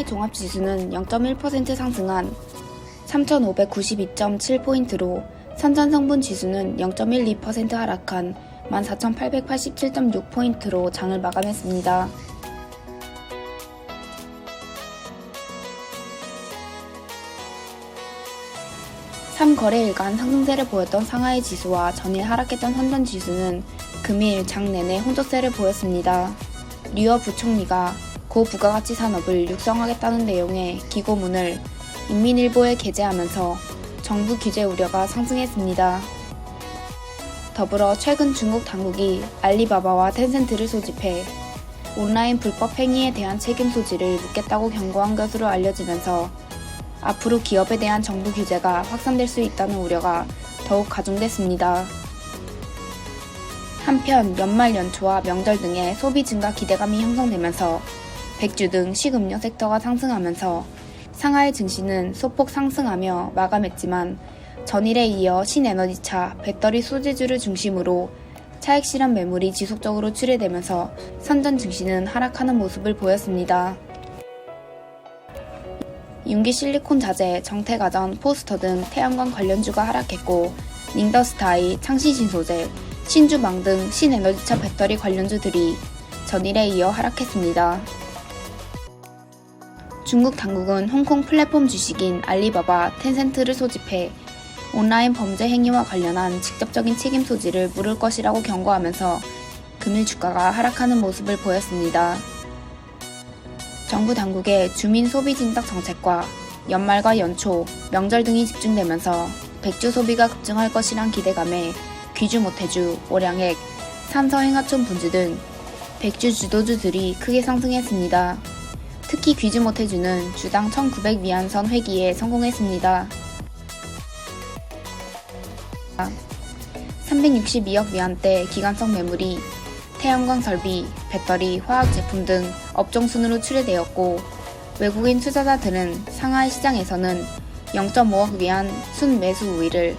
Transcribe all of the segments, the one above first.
상하이 종합지수는 0.1% 상승한 3,592.7포인트로 선전성분 지수는 0.12% 하락한 14,887.6포인트로 장을 마감했습니다. (3거래일간) 상승세를 보였던 상하이 지수와 전일 하락했던 선전 지수는 금일 장 내내 혼조세를 보였습니다. 류어 부총리가 고부가가치 산업을 육성하겠다는 내용의 기고문을 인민일보에 게재하면서 정부 규제 우려가 상승했습니다. 더불어 최근 중국 당국이 알리바바와 텐센트를 소집해 온라인 불법 행위에 대한 책임 소지를 묻겠다고 경고한 것으로 알려지면서 앞으로 기업에 대한 정부 규제가 확산될 수 있다는 우려가 더욱 가중됐습니다. 한편 연말 연초와 명절 등의 소비 증가 기대감이 형성되면서 백주 등 식음료 섹터가 상승하면서 상하이 증시는 소폭 상승하며 마감했지만 전일에 이어 신에너지차, 배터리 소재주를 중심으로 차익 실현 매물이 지속적으로 출회되면서 선전 증시는 하락하는 모습을 보였습니다. 윤기 실리콘 자재, 정태가전, 포스터 등 태양광 관련주가 하락했고 닝더스타이, 창신신소재, 신주망 등 신에너지차 배터리 관련주들이 전일에 이어 하락했습니다. 중국 당국은 홍콩 플랫폼 주식인 알리바바, 텐센트를 소집해 온라인 범죄 행위와 관련한 직접적인 책임 소지를 물을 것이라고 경고하면서 금일 주가가 하락하는 모습을 보였습니다. 정부 당국의 주민 소비 진작 정책과 연말과 연초, 명절 등이 집중되면서 백주 소비가 급증할 것이란 기대감에 귀주 모태주, 오량액, 삼서행하촌 분주 등 백주 주도주들이 크게 상승했습니다. 특히 귀주 모태주는 주당 1900위안선 회귀에 성공했습니다. 362억 위안대 기간성 매물이 태양광 설비, 배터리, 화학제품 등 업종 순으로 출회되었고 외국인 투자자들은 상하이 시장에서는 0.5억 위안 순매수 우위를,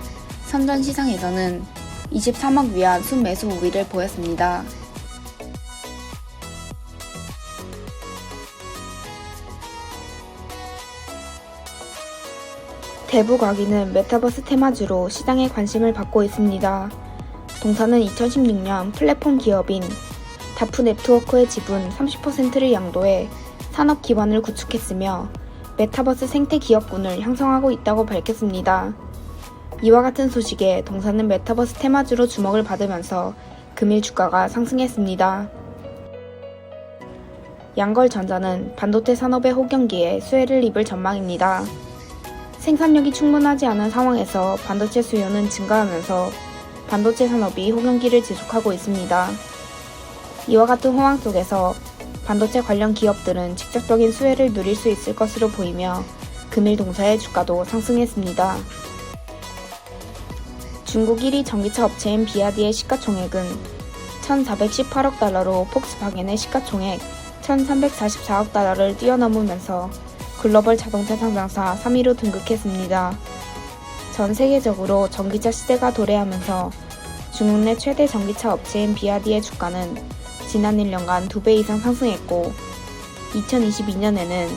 선전 시장에서는 23억 위안 순매수 우위를 보였습니다. 대북악인은 메타버스 테마주로 시장의 관심을 받고 있습니다. 동사는 2016년 플랫폼 기업인 다프 네트워크의 지분 30%를 양도해 산업 기반을 구축했으며 메타버스 생태 기업군을 형성하고 있다고 밝혔습니다. 이와 같은 소식에 동사는 메타버스 테마주로 주목을 받으면서 금일 주가가 상승했습니다. 양걸전자는 반도체 산업의 호경기에 수혜를 입을 전망입니다. 생산력이 충분하지 않은 상황에서 반도체 수요는 증가하면서 반도체 산업이 호경기를 지속하고 있습니다. 이와 같은 호황 속에서 반도체 관련 기업들은 직접적인 수혜를 누릴 수 있을 것으로 보이며 금일 동사의 주가도 상승했습니다. 중국 1위 전기차 업체인 비아디의 시가총액은 1,418억 달러로 폭스바겐의 시가총액 1,344억 달러를 뛰어넘으면서 글로벌 자동차 상장사 3위로 등극했습니다. 전 세계적으로 전기차 시대가 도래하면서 중국 내 최대 전기차 업체인 비아디의 주가는 지난 1년간 2배 이상 상승했고 2022년에는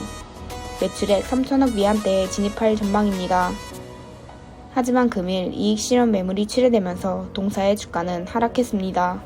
매출액 3천억 위안대에 진입할 전망입니다. 하지만 금일 이익 실현 매물이 출회되면서 동사의 주가는 하락했습니다.